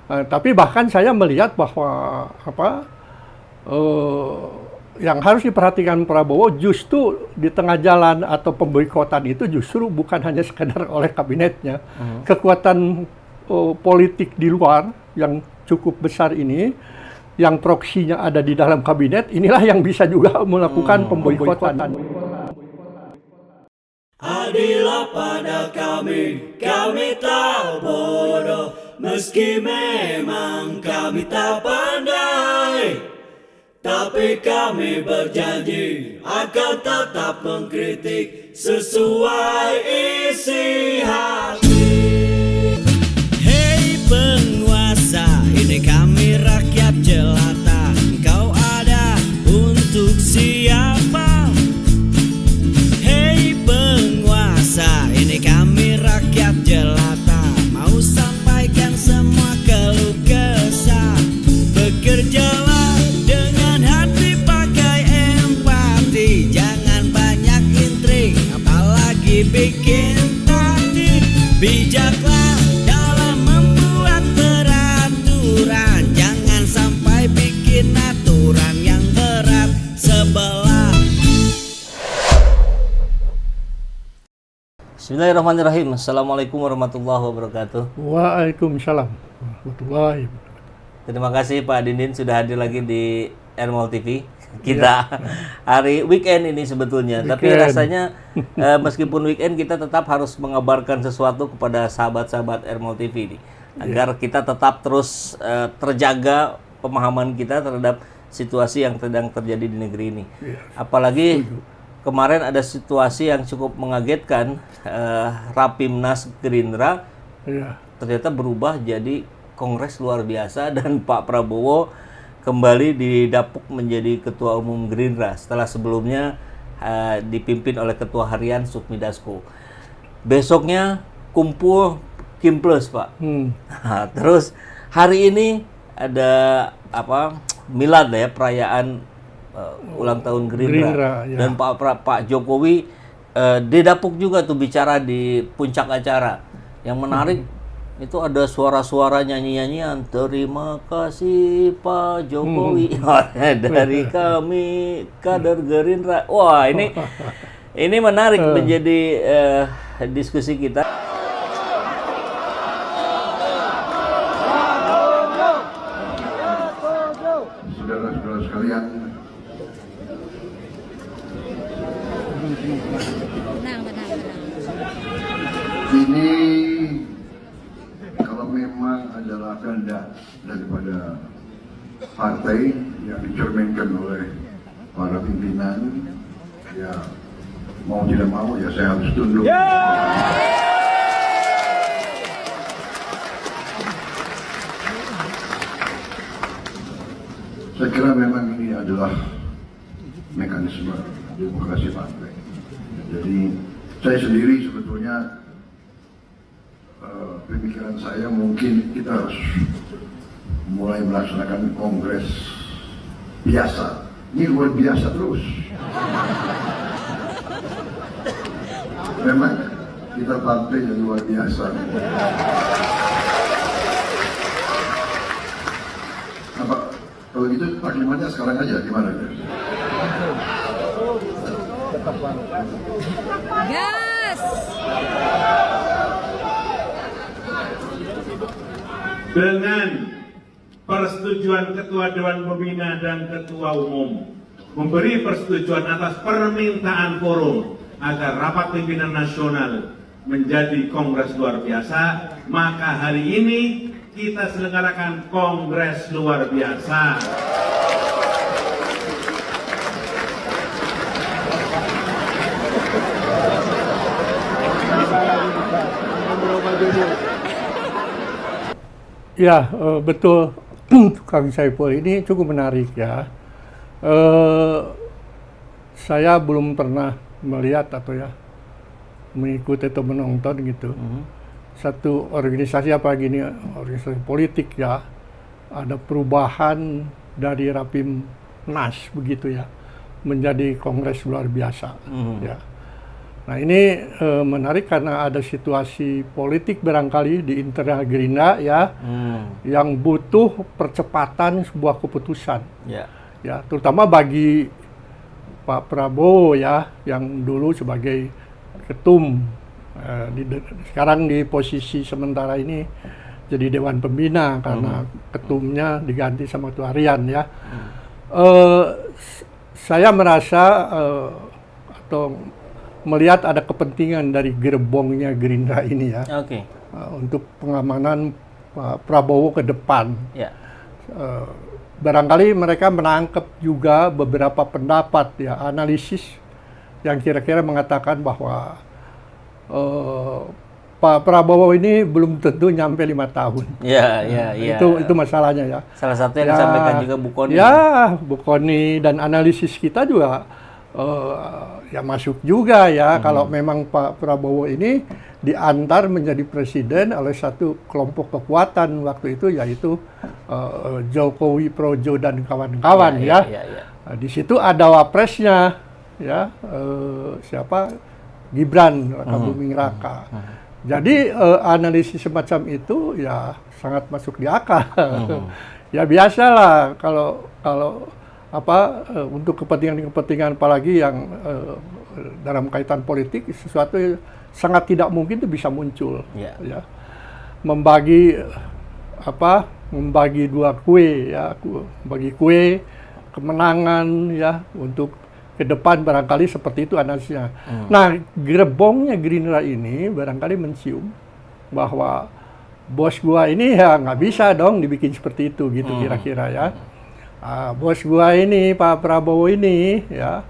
Tapi bahkan saya melihat bahwa yang harus diperhatikan Prabowo justru di tengah jalan atau pemboikotan itu justru bukan hanya sekedar oleh kabinetnya. Kekuatan politik di luar yang cukup besar ini, yang proksinya ada di dalam kabinet, inilah yang bisa juga melakukan pemboikotan. Adillah pada kami tak bodoh, meski memang kami tak pandai. Tapi kami berjanji akan tetap mengkritik sesuai isi hati. Hei penguasa, ini kami rakyat jelata. Engkau ada untuk siapa? Hei penguasa, ini kami rakyat jelata. Mau sampaikan semua keluh kesah. Bekerjalah dengan hati pakai empati. Jangan banyak intrik, apalagi bikin taktik. Bijaklah dalam membuat peraturan. Jangan sampai bikin aturan yang berat sebelah. Bismillahirrahmanirrahim. Assalamualaikum warahmatullahi wabarakatuh. Waalaikumsalam warahmatullahi wabarakatuh. Terima kasih Pak Dindin sudah hadir lagi di Ermol TV. Kita hari weekend ini sebetulnya, tapi rasanya meskipun weekend kita tetap harus mengabarkan sesuatu kepada sahabat-sahabat Ermol TV ini, agar kita tetap terus terjaga pemahaman kita terhadap situasi yang sedang terjadi di negeri ini. Apalagi kemarin ada situasi yang cukup mengagetkan, Rapimnas Gerindra ternyata berubah jadi Kongres luar biasa dan Pak Prabowo kembali didapuk menjadi Ketua Umum Gerindra setelah sebelumnya dipimpin oleh Ketua Harian Sukmi Dasko. Besoknya kumpul Kim Plus, Pak. Nah, terus hari ini ada milad ya, perayaan ulang tahun Gerindra. Dan Pak Jokowi didapuk juga tuh bicara di puncak acara. Yang menarik itu ada suara-suara nyanyi-nyanyian, terima kasih Pak Jokowi dari kami kader Gerindra. Wah, ini menarik menjadi diskusi kita. Saudara-saudara sekalian, ini kalau memang adalah kehendak daripada partai yang dicerminkan oleh para pimpinan, ya mau tidak mau ya saya harus tunduk. Saya kira memang ini adalah mekanisme demokrasi partai. Jadi saya sendiri sebetulnya pemikiran saya mungkin kita harus mulai melaksanakan kongres biasa. Ini luar biasa terus. Memang kita partai yang luar biasa. Apa kalau gitu taklimatnya sekarang aja gimana? Gas. Dengan persetujuan Ketua Dewan Pembina dan Ketua Umum memberi persetujuan atas permintaan forum agar rapat pimpinan nasional menjadi kongres luar biasa, maka hari ini kita selenggarakan kongres luar biasa. Ya, betul. Kang Saiful, ini cukup menarik ya. Saya belum pernah melihat atau ya mengikuti atau menonton gitu. Satu organisasi apa gini, organisasi politik ya, ada perubahan dari Rapimnas begitu ya, menjadi kongres luar biasa ya. Nah ini menarik karena ada situasi politik barangkali di internal Gerindra ya, yang butuh percepatan sebuah keputusan. Ya, terutama bagi Pak Prabowo ya, yang dulu sebagai ketum, sekarang di posisi sementara ini jadi Dewan Pembina karena ketumnya diganti sama Ketua Harian ya. Saya merasa atau melihat ada kepentingan dari gerbongnya Gerindra ini ya, untuk pengamanan Pak Prabowo ke depan. Barangkali mereka menangkap juga beberapa pendapat ya, analisis yang kira-kira mengatakan bahwa Pak Prabowo ini belum tentu nyampe 5 tahun. Itu masalahnya ya. Salah satu yang disampaikan juga Bu Kony. Ya, Bu Kony dan analisis kita juga ya masuk juga ya, kalau memang Pak Prabowo ini diantar menjadi presiden oleh satu kelompok kekuatan waktu itu, yaitu Jokowi, Projo dan kawan-kawan ya. Di situ ada wapresnya ya, siapa, Gibran Rakabuming Raka. Jadi analisis semacam itu ya sangat masuk di akal. Ya biasalah kalau untuk kepentingan apalagi yang dalam kaitan politik, sesuatu sangat tidak mungkin itu bisa muncul. Ya. Membagi dua kue ya, bagi kue kemenangan ya untuk ke depan, barangkali seperti itu analisisnya. Nah, gerbongnya Gerindra ini barangkali mencium bahwa bos gua ini ya nggak bisa dong dibikin seperti itu gitu kira-kira ya. Bos gua ini Pak Prabowo ini ya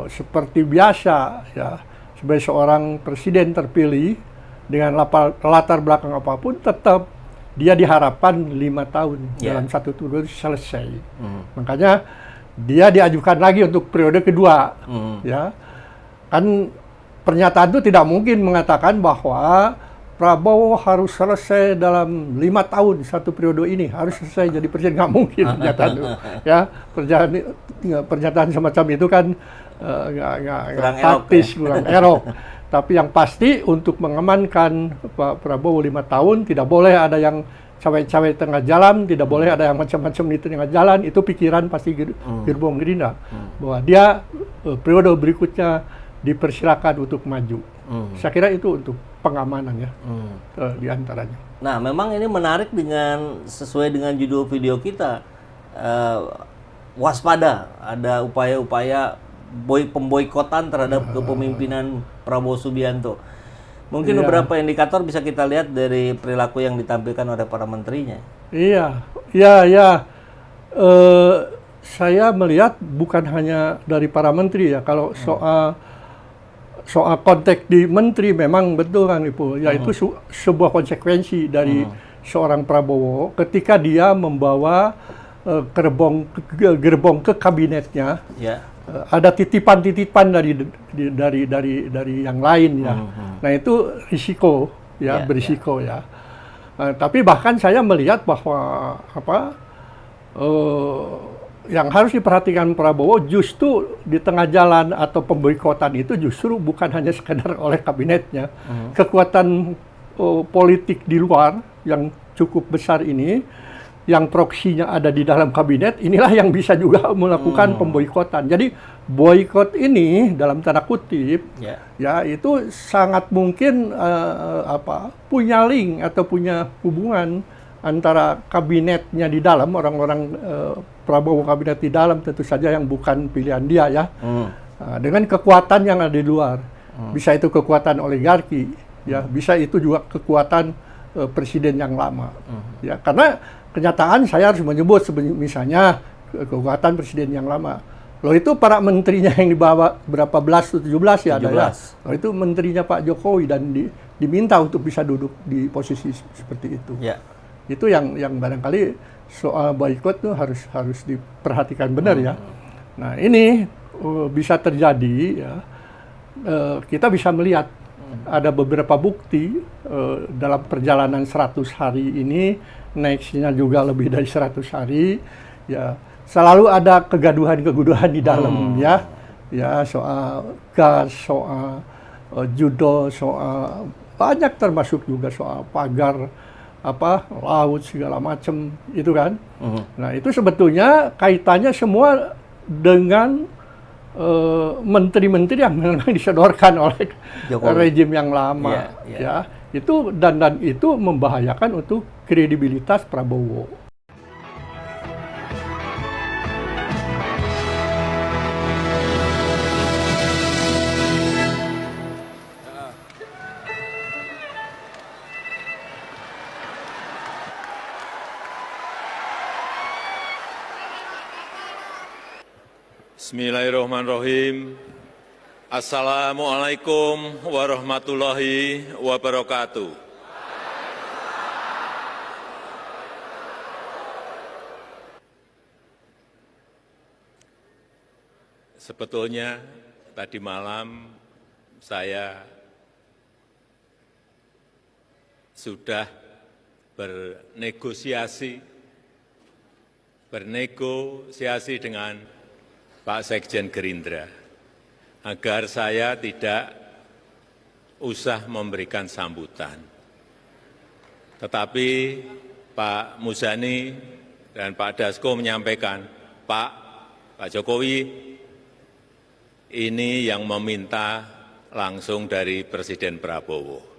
seperti biasa ya, sebagai seorang presiden terpilih dengan latar belakang apapun, tetap dia diharapkan 5 tahun dalam satu periode selesai. Makanya dia diajukan lagi untuk periode kedua. Ya, kan pernyataan itu tidak mungkin mengatakan bahwa Prabowo harus selesai dalam 5 tahun satu periode ini, harus selesai jadi presiden, nggak mungkin pernyataan itu. Ya, pernyataan semacam itu kan nggak taktis, kurang elok. Tapi yang pasti untuk mengamankan Pak Prabowo 5 tahun, tidak boleh ada yang cawe-cawe tengah jalan, tidak boleh ada yang macam-macam di tengah jalan. Itu pikiran pasti gerbong Gerindra, bahwa dia periode berikutnya dipersilakan untuk maju. Saya kira itu untuk pengamanan ya, di antaranya. Nah, memang ini menarik dengan sesuai dengan judul video kita, waspada, ada upaya-upaya pemboikotan terhadap kepemimpinan Prabowo Subianto. Mungkin beberapa indikator bisa kita lihat dari perilaku yang ditampilkan oleh para menterinya. Saya melihat bukan hanya dari para menteri ya. Kalau soal konteks di menteri memang betul kan Ibu. Yaitu sebuah konsekuensi dari seorang Prabowo ketika dia membawa gerbong ke kabinetnya. Ada titipan-titipan dari yang lain ya. Nah itu risiko ya, berisiko ya. Tapi bahkan saya melihat bahwa yang harus diperhatikan Prabowo justru di tengah jalan atau pemboikotan itu justru bukan hanya sekedar oleh kabinetnya. Kekuatan politik di luar yang cukup besar ini, yang proksinya ada di dalam kabinet, inilah yang bisa juga melakukan pemboikotan. Jadi boikot ini dalam tanda kutip ya itu sangat mungkin punya link atau punya hubungan antara kabinetnya di dalam, orang-orang Prabowo kabinet di dalam tentu saja yang bukan pilihan dia ya, dengan kekuatan yang ada di luar. Bisa itu kekuatan oligarki ya, bisa itu juga kekuatan presiden yang lama. Ya, karena kenyataan saya harus menyebut misalnya kekuatan presiden yang lama. Loh itu para menterinya yang dibawa berapa belas, 17 ya ada ya. Loh itu menterinya Pak Jokowi dan diminta untuk bisa duduk di posisi seperti itu. Itu yang barangkali soal boikot tuh harus diperhatikan benar ya. Nah ini bisa terjadi ya. Kita bisa melihat ada beberapa bukti dalam perjalanan 100 hari ini, nextnya juga lebih dari 100 hari ya, selalu ada kegaduhan di dalam ya soal gas, soal judul soal banyak, termasuk juga soal pagar laut segala macam itu kan. Nah itu sebetulnya kaitannya semua dengan menteri-menteri yang memang disodorkan oleh Jokowi. rejim yang lama, Iya. ya itu dan itu membahayakan untuk kredibilitas Prabowo. Bismillahirrahmanirrahim. Assalamualaikum warahmatullahi wabarakatuh. Sebetulnya tadi malam saya sudah bernegosiasi dengan Pak Sekjen Gerindra agar saya tidak usah memberikan sambutan. Tetapi Pak Muzani dan Pak Dasko menyampaikan, Pak Jokowi ini yang meminta langsung dari Presiden Prabowo.